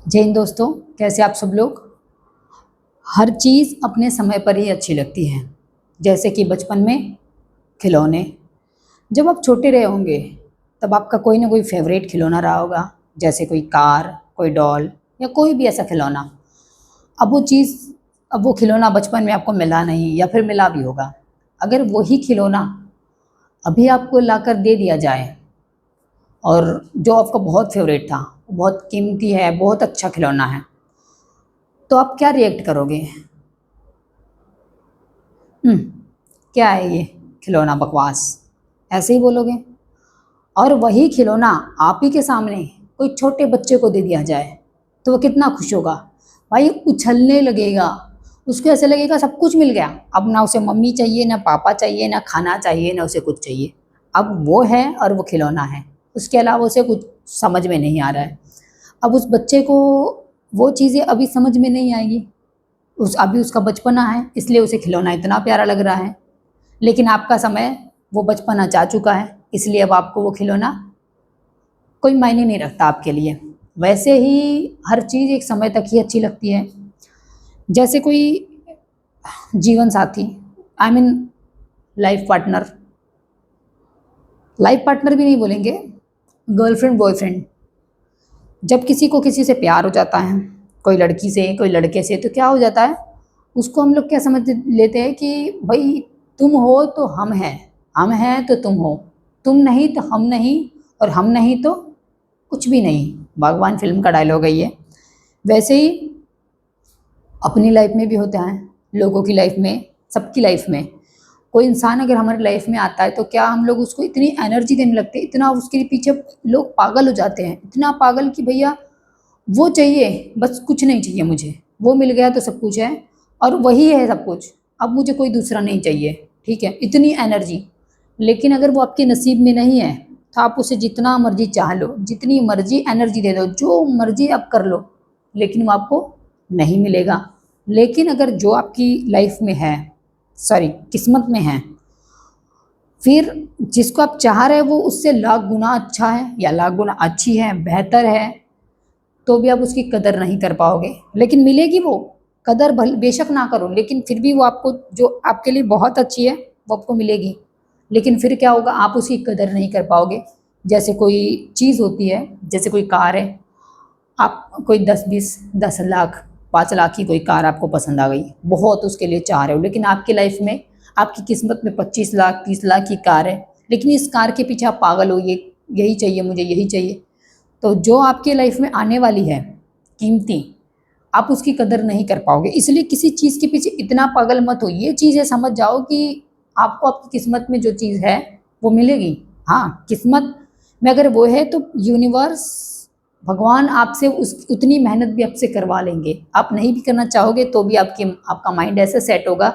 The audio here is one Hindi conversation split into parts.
जय हिंद दोस्तों, कैसे आप सब लोग। हर चीज़ अपने समय पर ही अच्छी लगती है। जैसे कि बचपन में खिलौने, जब आप छोटे रहे होंगे तब आपका कोई ना कोई फेवरेट खिलौना रहा होगा। जैसे कोई कार, कोई डॉल या कोई भी ऐसा खिलौना। अब वो चीज़ अब वो खिलौना बचपन में आपको मिला नहीं या फिर मिला भी होगा। अगर वही खिलौना अभी आपको लाकर दे दिया जाए और जो आपका बहुत फेवरेट था, बहुत कीमती है, बहुत अच्छा खिलौना है, तो आप क्या रिएक्ट करोगे? हम्म, क्या है ये खिलौना, बकवास, ऐसे ही बोलोगे। और वही खिलौना आप ही के सामने कोई छोटे बच्चे को दे दिया जाए तो वो कितना खुश होगा। भाई उछलने लगेगा, उसको ऐसे लगेगा सब कुछ मिल गया। अब ना उसे मम्मी चाहिए, ना पापा चाहिए, ना खाना चाहिए, ना उसे कुछ चाहिए। अब वो है और वो खिलौना है, उसके अलावा उसे कुछ समझ में नहीं आ रहा है। अब उस बच्चे को वो चीज़ें अभी समझ में नहीं आएगी। उस अभी उसका बचपना है, इसलिए उसे खिलौना इतना प्यारा लग रहा है। लेकिन आपका समय वो बचपना जा चुका है, इसलिए अब आपको वो खिलौना कोई मायने नहीं रखता आपके लिए। वैसे ही हर चीज़ एक समय तक ही अच्छी लगती है। जैसे कोई जीवन साथी, I mean life partner, life partner भी नहीं बोलेंगे, गर्लफ्रेंड बॉयफ्रेंड। जब किसी को किसी से प्यार हो जाता है, कोई लड़की से, कोई लड़के से, तो क्या हो जाता है, उसको हम लोग क्या समझ लेते हैं कि भाई तुम हो तो हम हैं तो तुम हो, तुम नहीं तो हम नहीं, और हम नहीं तो कुछ भी नहीं। भगवान फिल्म का डायलॉग है ये। वैसे ही अपनी लाइफ में भी होता है, लोगों की लाइफ में, सबकी लाइफ में। कोई इंसान अगर हमारी लाइफ में आता है तो क्या हम लोग उसको इतनी एनर्जी देने लगते हैं, इतना उसके पीछे लोग पागल हो जाते हैं, इतना पागल कि भैया वो चाहिए, बस कुछ नहीं चाहिए मुझे, वो मिल गया तो सब कुछ है और वही है सब कुछ, अब मुझे कोई दूसरा नहीं चाहिए। ठीक है, इतनी एनर्जी। लेकिन अगर वो आपके नसीब में नहीं है तो आप उसे जितना मर्जी चाह लो, जितनी मर्जी एनर्जी दे दो, जो मर्जी आप कर लो, लेकिन वो आपको नहीं मिलेगा। लेकिन अगर जो आपकी लाइफ में है, सॉरी किस्मत में है, फिर जिसको आप चाह रहे हैं वो उससे लाख गुना अच्छा है या लाख गुना अच्छी है, बेहतर है, तो भी आप उसकी कदर नहीं कर पाओगे। लेकिन मिलेगी वो, कदर बेशक ना करो, लेकिन फिर भी वो आपको, जो आपके लिए बहुत अच्छी है वो आपको मिलेगी। लेकिन फिर क्या होगा, आप उसकी कदर नहीं कर पाओगे। जैसे कोई चीज़ होती है, जैसे कोई कार है, आप कोई 10-20, 10 लाख, 5 लाख की कोई कार आपको पसंद आ गई, बहुत उसके लिए चाह रहे हो, लेकिन आपकी लाइफ में, आपकी किस्मत में 25 लाख, 30 लाख की कार है, लेकिन इस कार के पीछे आप पागल हो, ये यही चाहिए मुझे, यही चाहिए। तो जो आपके लाइफ में आने वाली है कीमती, आप उसकी कदर नहीं कर पाओगे। इसलिए किसी चीज़ के पीछे इतना पागल मत हो, ये चीज़ें समझ जाओ कि आपको आपकी किस्मत में जो चीज़ है वो मिलेगी। हाँ, किस्मत में अगर वो है तो यूनिवर्स, भगवान आपसे उस उतनी मेहनत भी आपसे करवा लेंगे। आप नहीं भी करना चाहोगे तो भी आपका माइंड ऐसे सेट होगा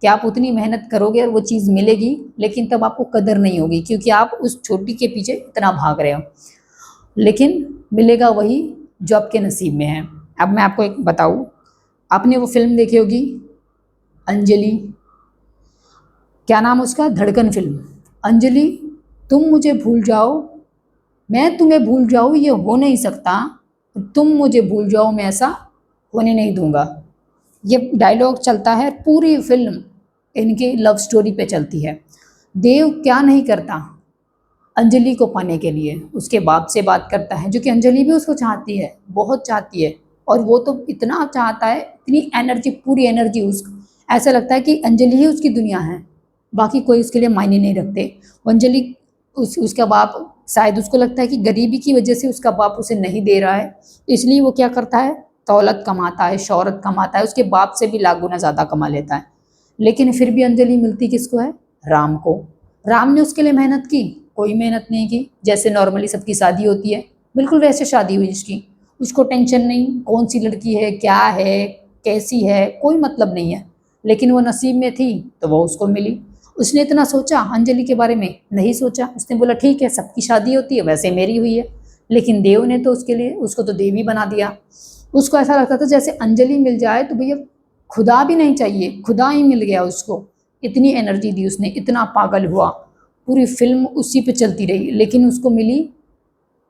कि आप उतनी मेहनत करोगे और वो चीज़ मिलेगी, लेकिन तब आपको कदर नहीं होगी क्योंकि आप उस छोटी के पीछे इतना भाग रहे हो। लेकिन मिलेगा वही जो आपके नसीब में है। अब मैं आपको एक बताऊँ, आपने वो फिल्म देखी होगी अंजलि, क्या नाम उसका, धड़कन फिल्म। अंजलि, तुम मुझे भूल जाओ, मैं तुम्हें भूल जाऊँ, ये हो नहीं सकता, तुम मुझे भूल जाओ, मैं ऐसा होने नहीं दूंगा। ये डायलॉग चलता है पूरी फिल्म, इनकी लव स्टोरी पे चलती है। देव क्या नहीं करता अंजलि को पाने के लिए, उसके बाप से बात करता है, जो कि अंजलि भी उसको चाहती है, बहुत चाहती है। और वो तो इतना चाहता है, इतनी एनर्जी, पूरी एनर्जी उसको, ऐसा लगता है कि अंजलि ही उसकी दुनिया है, बाकी कोई उसके लिए मायने नहीं रखते। वो अंजलि, उसका बाप, शायद उसको लगता है कि गरीबी की वजह से उसका बाप उसे नहीं दे रहा है, इसलिए वो क्या करता है, दौलत कमाता है, शौहरत कमाता है, उसके बाप से भी लाख गुना ज़्यादा कमा लेता है। लेकिन फिर भी अंजलि मिलती किसको है, राम को। राम ने उसके लिए मेहनत की, कोई मेहनत नहीं की। जैसे नॉर्मली सबकी शादी होती है, बिल्कुल वैसे शादी हुई उसकी, उसको टेंशन नहीं कौन सी लड़की है, क्या है, कैसी है, कोई मतलब नहीं है। लेकिन वो नसीब में थी तो वो उसको मिली। उसने इतना सोचा अंजलि के बारे में नहीं सोचा, उसने बोला ठीक है, सबकी शादी होती है, वैसे मेरी हुई है। लेकिन देव ने तो उसके लिए, उसको तो देव ही बना दिया। उसको ऐसा लगता था जैसे अंजलि मिल जाए तो भैया खुदा भी नहीं चाहिए, खुदा ही मिल गया उसको। इतनी एनर्जी दी उसने, इतना पागल हुआ, पूरी फिल्म उसी पे चलती रही, लेकिन उसको मिली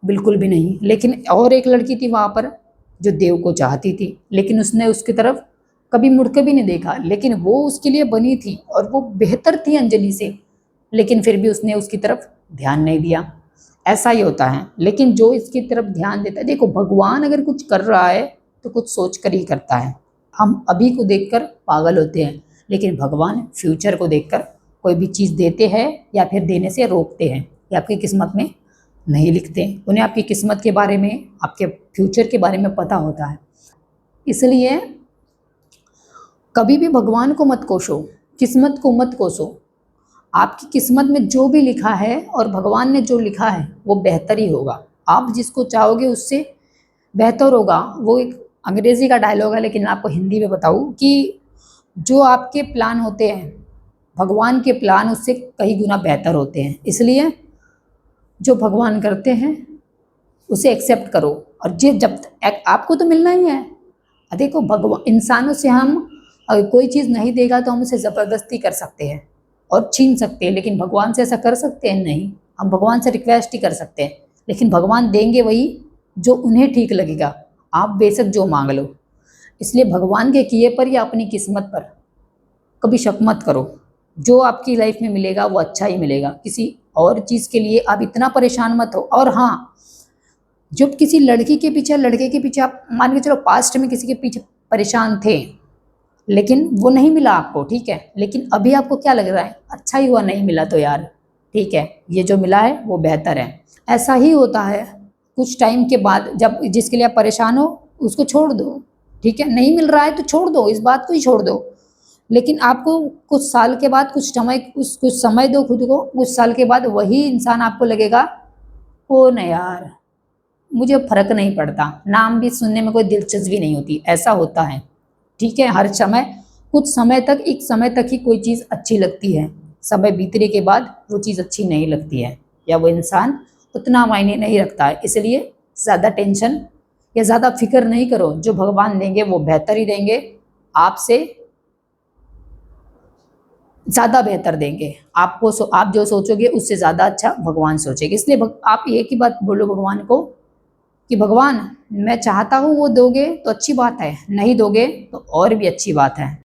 बिल्कुल भी नहीं। लेकिन और एक लड़की थी वहाँ पर, जो देव को चाहती थी, लेकिन उसने उसकी तरफ कभी मुड़ के भी नहीं देखा। लेकिन वो उसके लिए बनी थी और वो बेहतर थी अंजलि से, लेकिन फिर भी उसने उसकी तरफ ध्यान नहीं दिया। ऐसा ही होता है। लेकिन जो इसकी तरफ ध्यान देता है, देखो भगवान अगर कुछ कर रहा है तो कुछ सोच कर ही करता है। हम अभी को देखकर पागल होते हैं, लेकिन भगवान फ्यूचर को देखकर कोई भी चीज़ देते हैं या फिर देने से रोकते हैं, या आपकी किस्मत में नहीं लिखते। उन्हें आपकी किस्मत के बारे में, आपके फ्यूचर के बारे में पता होता है। इसलिए कभी भी भगवान को मत कोसो, किस्मत को मत कोसो। आपकी किस्मत में जो भी लिखा है और भगवान ने जो लिखा है वो बेहतर ही होगा। आप जिसको चाहोगे उससे बेहतर होगा। वो एक अंग्रेज़ी का डायलॉग है, लेकिन आपको हिंदी में बताऊँ कि जो आपके प्लान होते हैं, भगवान के प्लान उससे कई गुना बेहतर होते हैं। इसलिए जो भगवान करते हैं उसे एक्सेप्ट करो। और जब आपको तो मिलना ही है। देखो भगवान, इंसानों से हम अगर कोई चीज़ नहीं देगा तो हम उसे ज़बरदस्ती कर सकते हैं और छीन सकते हैं, लेकिन भगवान से ऐसा कर सकते हैं नहीं। हम भगवान से रिक्वेस्ट ही कर सकते हैं, लेकिन भगवान देंगे वही जो उन्हें ठीक लगेगा। आप बेशक जो मांग लो। इसलिए भगवान के किए पर या अपनी किस्मत पर कभी शक मत करो। जो आपकी लाइफ में मिलेगा वो अच्छा ही मिलेगा। किसी और चीज़ के लिए आप इतना परेशान मत हो। और हाँ, जब किसी लड़की के पीछे, लड़के के पीछे आप मान के चलो पास्ट में किसी के पीछे परेशान थे, लेकिन वो नहीं मिला आपको, ठीक है, लेकिन अभी आपको क्या लग रहा है, अच्छा ही हुआ नहीं मिला तो यार, ठीक है, ये जो मिला है वो बेहतर है। ऐसा ही होता है कुछ टाइम के बाद, जब जिसके लिए आप परेशान हो उसको छोड़ दो, ठीक है, नहीं मिल रहा है तो छोड़ दो, इस बात को ही छोड़ दो। लेकिन आपको कुछ साल के बाद, कुछ समय दो खुद को। कुछ साल के बाद वही इंसान आपको लगेगा, ओ नहीं यार, मुझे फ़र्क नहीं पड़ता, नाम भी सुनने में कोई दिलचस्पी नहीं होती। ऐसा होता है, ठीक है। हर समय, कुछ समय तक, एक समय तक ही कोई चीज़ अच्छी लगती है। समय बीतने के बाद वो चीज़ अच्छी नहीं लगती है, या वो इंसान उतना मायने नहीं रखता है। इसलिए ज़्यादा टेंशन या ज़्यादा फिक्र नहीं करो। जो भगवान देंगे वो बेहतर ही देंगे, आपसे ज़्यादा बेहतर देंगे। आप जो सोचोगे उससे ज़्यादा अच्छा भगवान सोचेंगे। इसलिए आप एक ही बात बोलो भगवान को कि भगवान, मैं चाहता हूँ वो दोगे तो अच्छी बात है, नहीं दोगे तो और भी अच्छी बात है।